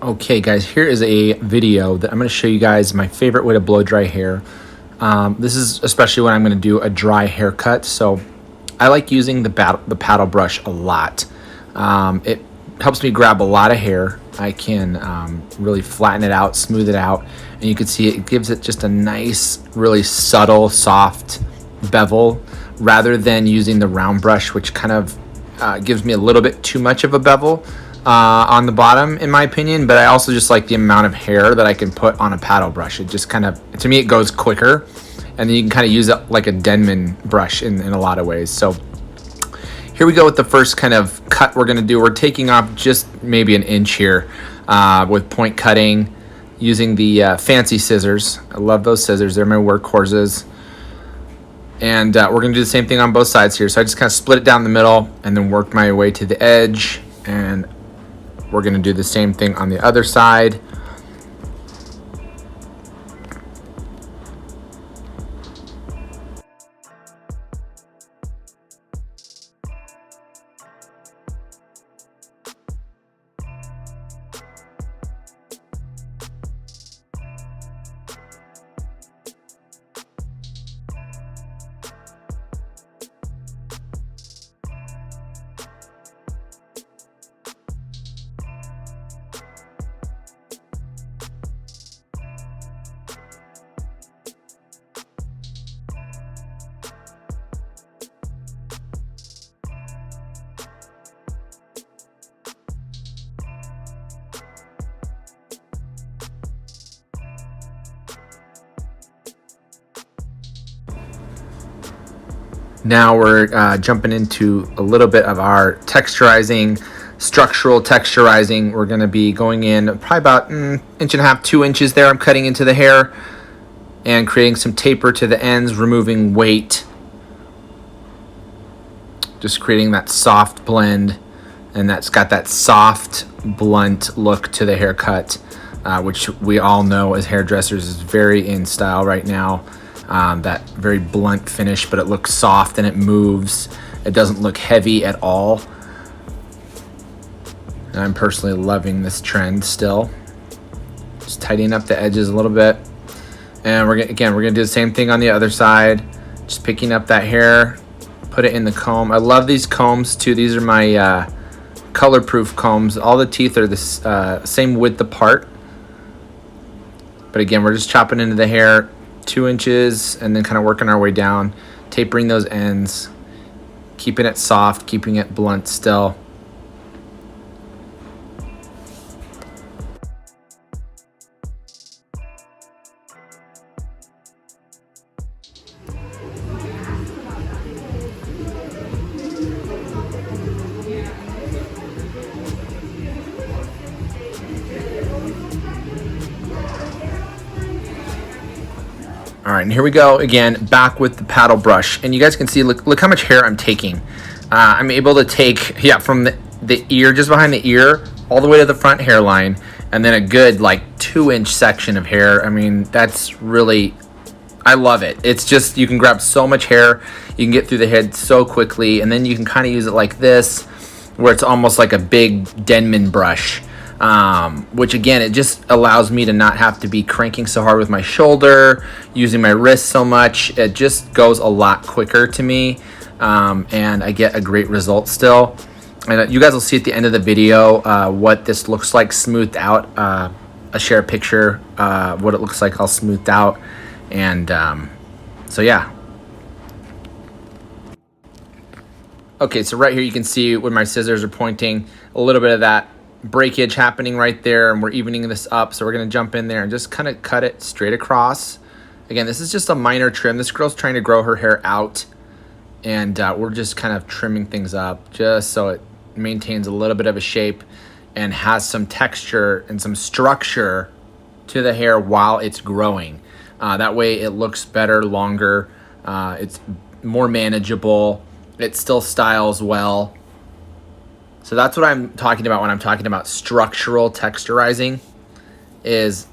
Okay guys, here is a video that I'm going to show you guys my favorite way to blow dry hair. This is especially when I'm going to do a dry haircut. So I like using the paddle brush a lot. It helps me grab a lot of hair. I can really flatten it out, smooth it out, and you can see it gives it just a nice, really subtle, soft bevel rather than using the round brush, which kind of gives me a little bit too much of a bevel on the bottom, in my opinion. But I also just like the amount of hair that I can put on a paddle brush. It just kind of, to me, it goes quicker, and then you can kind of use it like a Denman brush in a lot of ways. So here we go with the first kind of cut we're going to do. We're taking off just maybe an inch here with point cutting using the fancy scissors. I love those scissors. They're my workhorses. And we're going to do the same thing on both sides here. So I just kind of split it down the middle and then work my way to the edge. And we're going to do the same thing on the other side. Now we're jumping into a little bit of our texturizing, structural texturizing. We're going to be going in probably about inch and a half, 2 inches there. I'm cutting into the hair and creating some taper to the ends, removing weight. Just creating that soft blend, and that's got that soft, blunt look to the haircut, which we all know as hairdressers is very in style right now. That very blunt finish, but it looks soft and it moves. It doesn't look heavy at all. And I'm personally loving this trend still. Just tidying up the edges a little bit. And we're gonna do the same thing on the other side. Just picking up that hair, put it in the comb. I love these combs too. These are my color-proof combs. All the teeth are the same width apart. But again, we're just chopping into the hair 2 inches and then kind of working our way down, tapering those ends, keeping it soft, keeping it blunt still. All right, and here we go again, back with the paddle brush. And you guys can see, look how much hair I'm taking. I'm able to take, from the ear, just behind the ear, all the way to the front hairline, and then a good like 2-inch section of hair. I mean, that's really, I love it. It's just, you can grab so much hair, you can get through the head so quickly, and then you can kind of use it like this, where it's almost like a big Denman brush. Which again, it just allows me to not have to be cranking so hard with my shoulder, using my wrist so much. It just goes a lot quicker to me, and I get a great result still. And you guys will see at the end of the video what this looks like smoothed out. I'll share a picture what it looks like all smoothed out. And so yeah. Okay, so right here you can see when my scissors are pointing, a little bit of that breakage happening right there, and we're evening this up. So we're going to jump in there and just kind of cut it straight across. Again, this is just a minor trim. This girl's trying to grow her hair out, and we're just kind of trimming things up just so it maintains a little bit of a shape and has some texture and some structure to the hair while it's growing. That way it looks better, longer, it's more manageable, it still styles well. So that's what I'm talking about when I'm talking about structural texturizing, is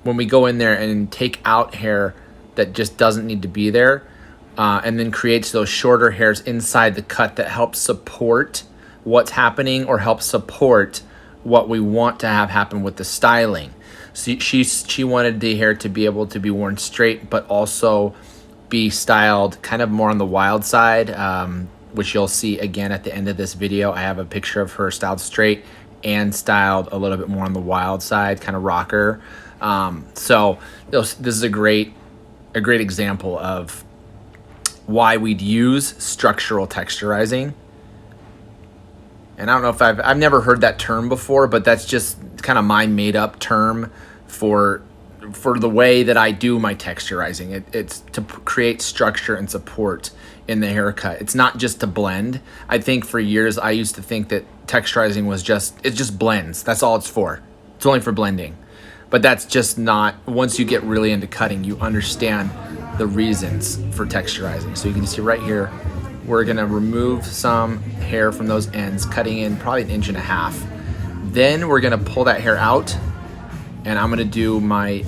when we go in there and take out hair that just doesn't need to be there, and then creates those shorter hairs inside the cut that helps support what's happening or help support what we want to have happen with the styling. So she wanted the hair to be able to be worn straight, but also be styled kind of more on the wild side, which you'll see again at the end of this video. I have a picture of her styled straight and styled a little bit more on the wild side, kind of rocker. So this is a great example of why we'd use structural texturizing. And I don't know if I've never heard that term before, but that's just kind of my made up term for the way that I do my texturizing. It's to create structure and support in the haircut. It's not just to blend. I think for years I used to think that texturizing was it just blends. That's all it's for. It's only for blending. But that's just not, once you get really into cutting, you understand the reasons for texturizing. So you can see right here, we're gonna remove some hair from those ends, cutting in probably 1.5 inches. Then we're gonna pull that hair out, and I'm gonna do my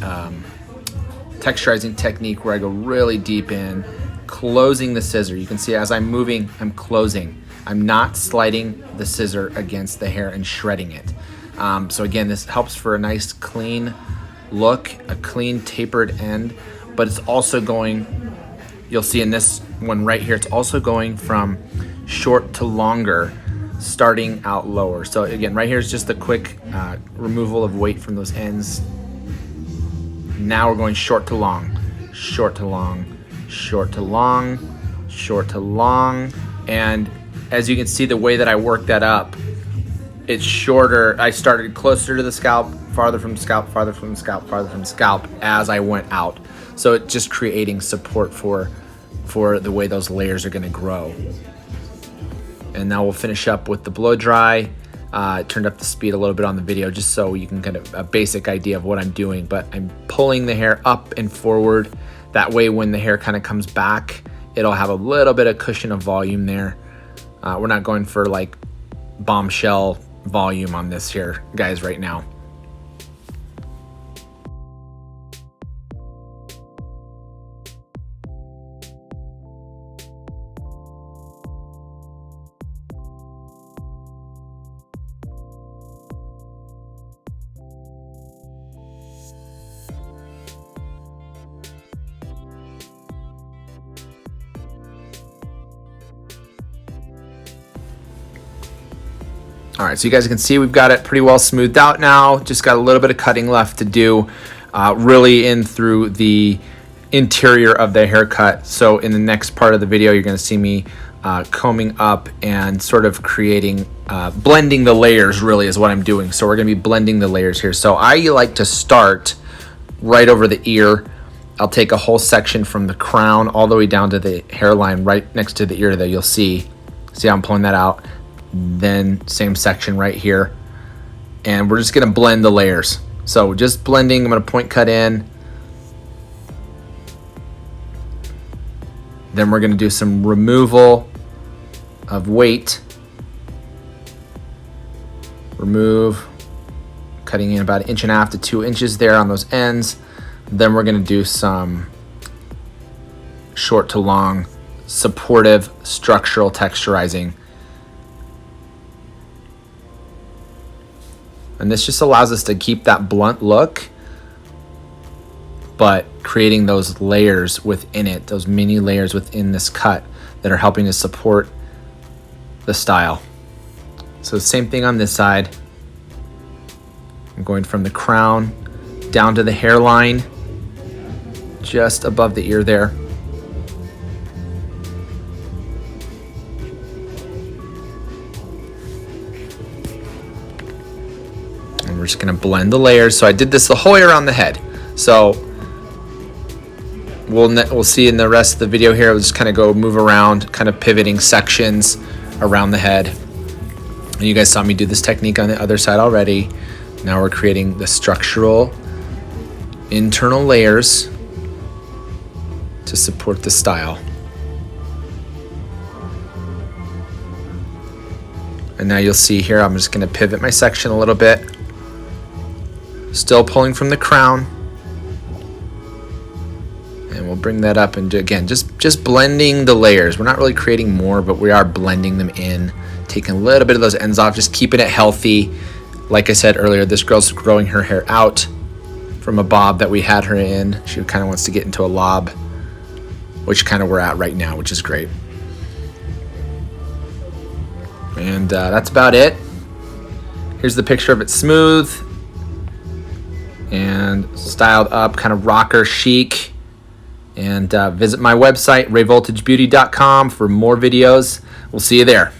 texturizing technique where I go really deep in, closing the scissor. You can see as I'm moving, I'm closing. I'm not sliding the scissor against the hair and shredding it. So again, this helps for a nice clean look, a clean tapered end, but it's also going, you'll see in this one right here, it's also going from short to longer, starting out lower. So again, right here is just a quick removal of weight from those ends. Now we're going short to long, short to long, short to long, short to long. And as you can see, the way that I work that up, it's shorter. I started closer to the scalp, farther from the scalp, farther from the scalp, farther from the scalp as I went out. So it's just creating support for the way those layers are gonna grow. And now we'll finish up with the blow dry. Turned up the speed a little bit on the video just so you can get a basic idea of what I'm doing, but I'm pulling the hair up and forward. That way when the hair kind of comes back, it'll have a little bit of cushion of volume there. We're not going for like bombshell volume on this here, guys, right now. All right, so you guys can see we've got it pretty well smoothed out now. Just got a little bit of cutting left to do, really in through the interior of the haircut. So in the next part of the video, you're gonna see me combing up and sort of creating, blending the layers really is what I'm doing. So we're gonna be blending the layers here. So I like to start right over the ear. I'll take a whole section from the crown all the way down to the hairline right next to the ear there. You'll see how I'm pulling that out. Then same section right here, and we're just gonna blend the layers. So just blending, I'm gonna point cut in, then we're gonna do some removal of weight, remove, cutting in about 1.5 to 2 inches there on those ends. Then we're gonna do some short to long supportive structural texturizing. And this just allows us to keep that blunt look, but creating those layers within it, those mini layers within this cut that are helping to support the style. So same thing on this side. I'm going from the crown down to the hairline, just above the ear there. We're just gonna blend the layers. So I did this the whole way around the head. So we'll see in the rest of the video here, we'll just kind of go move around, kind of pivoting sections around the head. And you guys saw me do this technique on the other side already. Now we're creating the structural internal layers to support the style. And now you'll see here, I'm just gonna pivot my section a little bit. Still pulling from the crown, and we'll bring that up and do, again, just blending the layers. We're not really creating more, but we are blending them in, taking a little bit of those ends off, just keeping it healthy. Like I said earlier, this girl's growing her hair out from a bob that we had her in. She kind of wants to get into a lob, which kind of we're at right now, which is great. And that's about it. Here's the picture of it smooth and styled up, kind of rocker chic. And visit my website, rayvoltagebeauty.com, for more videos. We'll see you there.